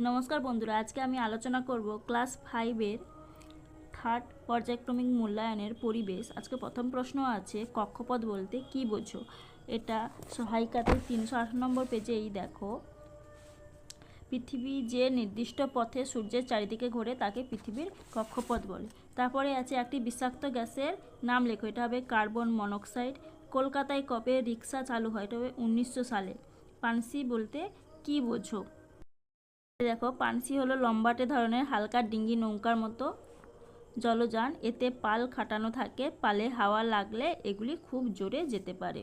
নমস্কার বন্ধুরা, আজকে আমি আলোচনা করব ক্লাস 5-এর থার্ড পর্যায়ক্রমিক মূল্যায়নের পরিবেশ। আজকে প্রথম প্রশ্ন আছে, কক্ষপথ বলতে কি বোঝো? এটা সহায়িকাতে 308 নম্বর পেজেই দেখো। পৃথিবী যে নির্দিষ্ট পথে সূর্যের চারিদিকে ঘোরে তাকে পৃথিবীর কক্ষপথ বলে। তারপরে আছে একটি বিষাক্ত গ্যাসের নাম লেখো। এটা হবে কার্বন মনোক্সাইড। কলকাতায় কবে রিক্সা চালু হয়? এটা হবে 1900 সালে। পানসি বলতে কি বোঝো? দেখো, পানসি হলো লম্বাটে ধরনের হালকা ডিঙ্গি নৌকার মতো জলযান। এতে পাল খাটানো থাকে, পালে হাওয়া লাগলে এগুলি খুব জোরে যেতে পারে।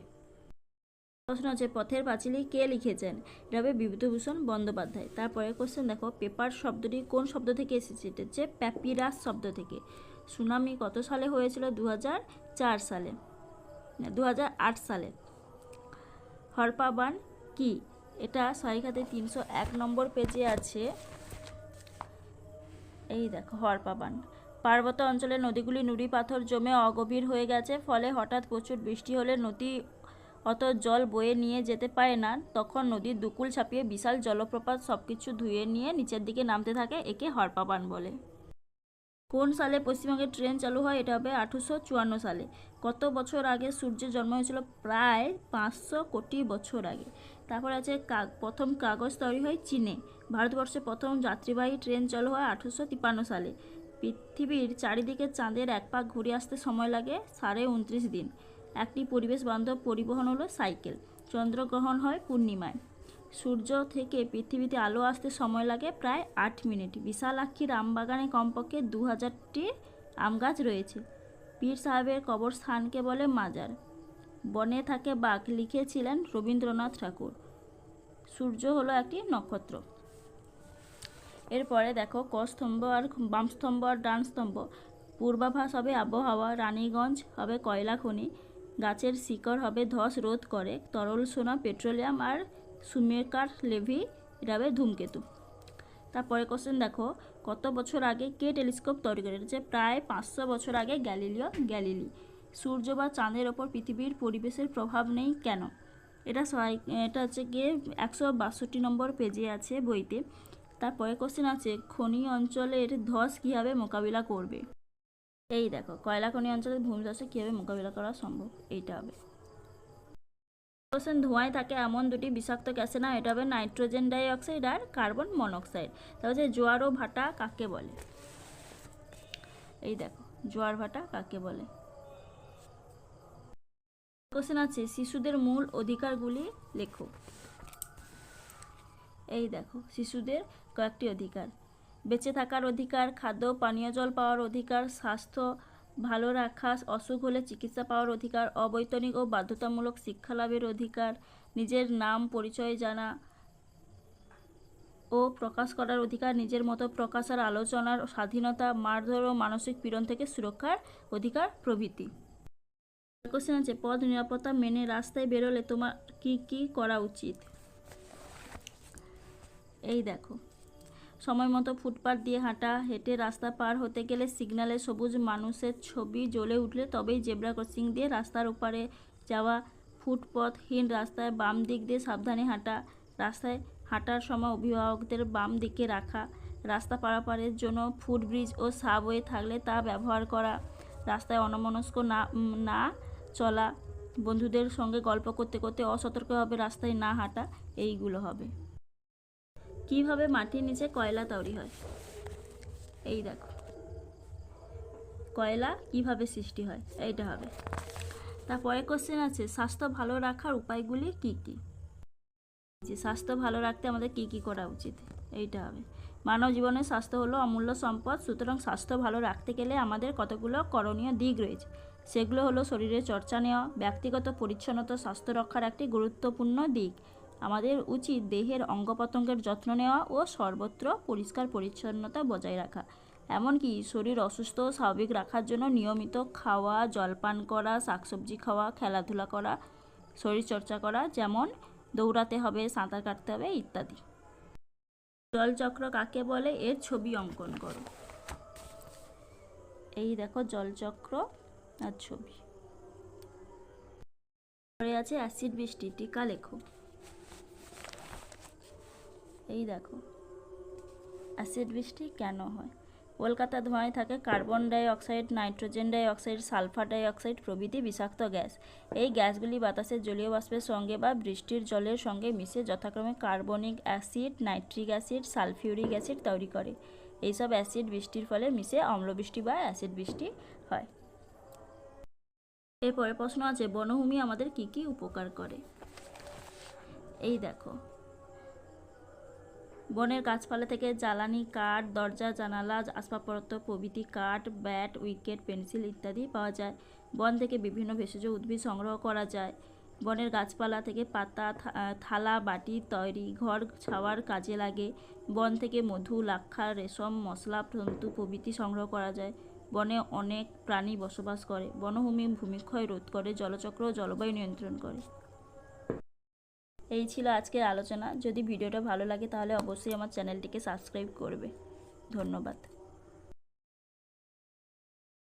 প্রশ্ন আছে, পথের পাঁচিলি কে লিখেছেন? এটা হবে বিভূতিভূষণ বন্দ্যোপাধ্যায়। তারপরে কোশ্চেন দেখো, পেপার শব্দটি কোন শব্দ থেকে এসেছে? এটা হচ্ছে প্যাপিরাস শব্দ থেকে। সুনামি কত সালে হয়েছিল? 2004 সালে, 2008 সালে। হরপা বান কি? এটা সহায়িকাতে 301 নম্বর পেজে আছে। এই দেখো, হরপা বান। পার্বত্য অঞ্চলে নদীগুলি নুড়ি পাথর জমে অগভীর হয়ে গেছে, ফলে হঠাৎ প্রচুর বৃষ্টি হলে নদী অত জল বয়ে নিয়ে যেতে পারে না। তখন নদীর দুকুল ছাপিয়ে বিশাল জলপ্রপাত সবকিছু ধুয়ে নিয়ে নিচের দিকে নামতে থাকে। একে হরপা বান বলে। কোন সালে পশ্চিমবঙ্গে ট্রেন চালু হয়? এটা হবে 1854 সালে। কত বছর আগে সূর্যের জন্ম হয়েছিল? প্রায় 500 কোটি বছর আগে। তারপর আছে প্রথম কাগজ তৈরি হয় চীনে। ভারতবর্ষে প্রথম যাত্রীবাহী ট্রেন চালু হয় 1853 সালে। পৃথিবীর চারিদিকে চাঁদের এক পাক ঘুরে আসতে সময় লাগে 29.5 দিন। একটি পরিবেশ বান্ধব পরিবহন হলো সাইকেল। চন্দ্রগ্রহণ হয় পূর্ণিমায়। সূর্য থেকে পৃথিবীতে আলো আসতে সময় লাগে প্রায় 8 মিনিট। বিশালাক্ষীর আমবাগানে কমপক্ষে 2000টি আম গাছ রয়েছে। পীর সাহেবের কবরস্থানকে বলে মাজার। বনে থাকে বাঘ লিখেছিলেন রবীন্দ্রনাথ ঠাকুর। সূর্য হলো একটি নক্ষত্র। এরপরে দেখো, ক স্তম্ভ আর বাম স্তম্ভ আর ডান স্তম্ভ। পূর্বাভাস হবে আবহাওয়া। রানীগঞ্জ হবে কয়লা খনি। গাছের শিকড় হবে ধস রোধ করে। তরল সোনা পেট্রোলিয়াম। আর সুমেকার লেভি এটা হবে ধূমকেতু। তারপরে কোশ্চেন দেখো, কত বছর আগে কে টেলিস্কোপ তৈরি করে? এটা হচ্ছে প্রায় 500 বছর আগে গ্যালিলিও গ্যালিলি। সূর্য বা চাঁদের ওপর পৃথিবীর পরিবেশের প্রভাব নেই কেন? এটা হচ্ছে গিয়ে 162 নম্বর পেজে আছে বইতে। তারপরে কোশ্চেন আছে, খনি অঞ্চলের ধস কীভাবে মোকাবিলা করবে? এই দেখো, কয়লা খনি অঞ্চলের ভূমিধসে কীভাবে মোকাবিলা করা সম্ভব, এইটা হবে। কোশ্চেন, ধোঁয়ায় থাকে এমন দুটি বিষাক্ত গ্যাসের নাম। এটা হবে নাইট্রোজেন ডাইঅক্সাইড আর কার্বন মনোক্সাইড। তারপর হচ্ছে জোয়ার ও ভাটা কাকে বলে? এই দেখো, জোয়ার ভাটা কাকে বলে। কোশ্চেন আছে, শিশুদের মূল অধিকারগুলি লেখো। এই দেখো, শিশুদের কয়েকটি অধিকার: বেঁচে থাকার অধিকার, খাদ্য পানীয় জল পাওয়ার অধিকার, স্বাস্থ্য ভালো রাখা, অসুখ হলে চিকিৎসা পাওয়ার অধিকার, অবৈতনিক ও বাধ্যতামূলক শিক্ষা লাভের অধিকার, নিজের নাম পরিচয় জানা ও প্রকাশ করার অধিকার, নিজের মতো প্রকাশ আর আলোচনার স্বাধীনতা, মারধর ও মানসিক পীড়ন থেকে সুরক্ষার অধিকার প্রভৃতি। কোশ্চেন আছে, পথ নিরাপত্তা মেনে রাস্তায় বেরোলে তোমার কি কি করা উচিত? এই দেখো, সময় মতো ফুটপাত দিয়ে হাঁটা, হেঁটে রাস্তা পার হতে গেলে সিগন্যালে সবুজ মানুষের ছবি জ্বলে উঠলে তবেই জেব্রা ক্রসিং দিয়ে রাস্তার ওপারে যাওয়া, ফুটপথহীন রাস্তায় বাম দিক দিয়ে সাবধানে হাঁটা, রাস্তায় হাঁটার সময় অভিভাবকদের বাম দিকে রাখা, রাস্তা পারাপারের জন্য ফুটব্রিজ ও সাবওয়ে থাকলে তা ব্যবহার করা, রাস্তায় অন্যমনস্ক না চলা, বন্ধুদের সঙ্গে গল্প করতে করতে অসতর্কভাবে রাস্তায় না হাঁটা, এইগুলো হবে। কিভাবে মাটির নিচে কয়লা তৈরি হয়? এই দেখো, কয়লা কিভাবে সৃষ্টি হয়, এইটা হবে। তারপরে কোশ্চেন আছে, স্বাস্থ্য ভালো রাখার উপায়গুলি কি কি? যে স্বাস্থ্য ভালো রাখতে আমাদের কি কি করা উচিত, এইটা হবে। মানব জীবনের স্বাস্থ্য হলো অমূল্য সম্পদ, সুতরাং স্বাস্থ্য ভালো রাখতে গেলে আমাদের কতগুলো করণীয় দিক রয়েছে। সেগুলো হলো শরীরের চর্চা নেওয়া, ব্যক্তিগত পরিচ্ছন্নতা স্বাস্থ্য রক্ষার একটি গুরুত্বপূর্ণ দিক। আমাদের উচিত দেহের অঙ্গ প্রত্যঙ্গের যত্ন নেওয়া ও সর্বত্র পরিষ্কার পরিচ্ছন্নতা বজায় রাখা। এমনকি শরীর অসুস্থ ও স্বাভাবিক রাখার জন্য নিয়মিত খাওয়া, জলপান করা, শাকসবজি খাওয়া, খেলাধুলা করা, শরীরচর্চা করা, যেমন দৌড়াতে হবে, সাঁতার কাটতে হবে ইত্যাদি। জলচক্র কাকে বলে? এর ছবি অঙ্কন করো। এই দেখো, জলচক্র আর ছবি। পরে আছে অ্যাসিড বৃষ্টি, টিকা লেখো। এই দেখো, অ্যাসিড বৃষ্টি কেন হয়? কলকাতা ধোঁয়ায় থাকে carbon die oxide, nitrogen die oxide, sulphur die oxide প্রভৃতি বিষাক্ত গ্যাস। এই গ্যাসগুলি বাতাসের জলীয় বাষ্পের সঙ্গে বা বৃষ্টির জলের সঙ্গে মিশে যথাক্রমে carbonic acid, nitric acid, sulphuric acid তৈরি করে। এইসব অ্যাসিড বৃষ্টির ফলে মিশে অম্লবৃষ্টি বা অ্যাসিড বৃষ্টি হয়। এরপরে প্রশ্ন আছে, বনভূমি আমাদের কি কি উপকার করে? এই দেখো, বনের গাছপালা থেকে জ্বালানি কাঠ, দরজা জানালা আসবাবপত্র প্রভৃতি কাঠ, ব্যাট, উইকেট, পেন্সিল ইত্যাদি পাওয়া যায়। বন থেকে বিভিন্ন ভেষজ উদ্ভিদ সংগ্রহ করা যায়। বনের গাছপালা থেকে পাতা, থালা বাটি তৈরি, ঘর ছাওয়ার কাজে লাগে। বন থেকে মধু, লাক্ষা, রেশম, মশলা, তন্তু প্রভৃতি সংগ্রহ করা যায়। বনে অনেক প্রাণী বসবাস করে। বনভূমি ভূমিক্ষয় রোধ করে, জলচক্র ও জলবায়ু নিয়ন্ত্রণ করে। এই ছিল আজকের আলোচনা। যদি ভিডিওটা ভালো লাগে তাহলে অবশ্যই আমার চ্যানেলটিকে সাবস্ক্রাইব করবে। ধন্যবাদ।